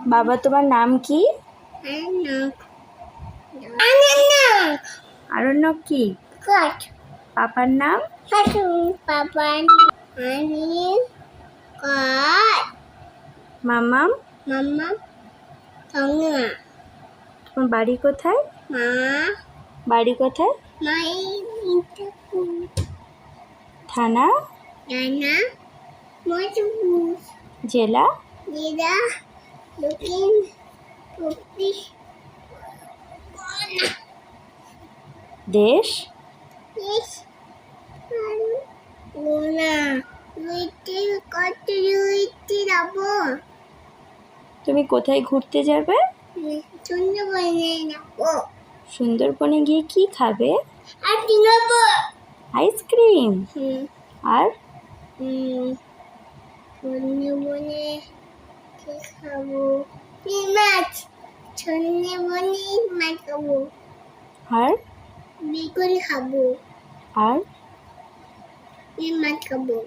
বাবা তোমার নাম কি? আরণ্যক কি? পাপার নাম? মামাম? তোমার বাড়ি কোথায়? বাড়ি কোথায়? থানা? জেলা? দেশ? তুমি কোথায় ঘুরতে যাবে? সুন্দরবনে গিয়ে কি খাবে? আইসক্রিম। আর সুন্দরবনে কি খাবো? মাছ খাবো। আর বেগুন খাবো। আর মাছ খাবো।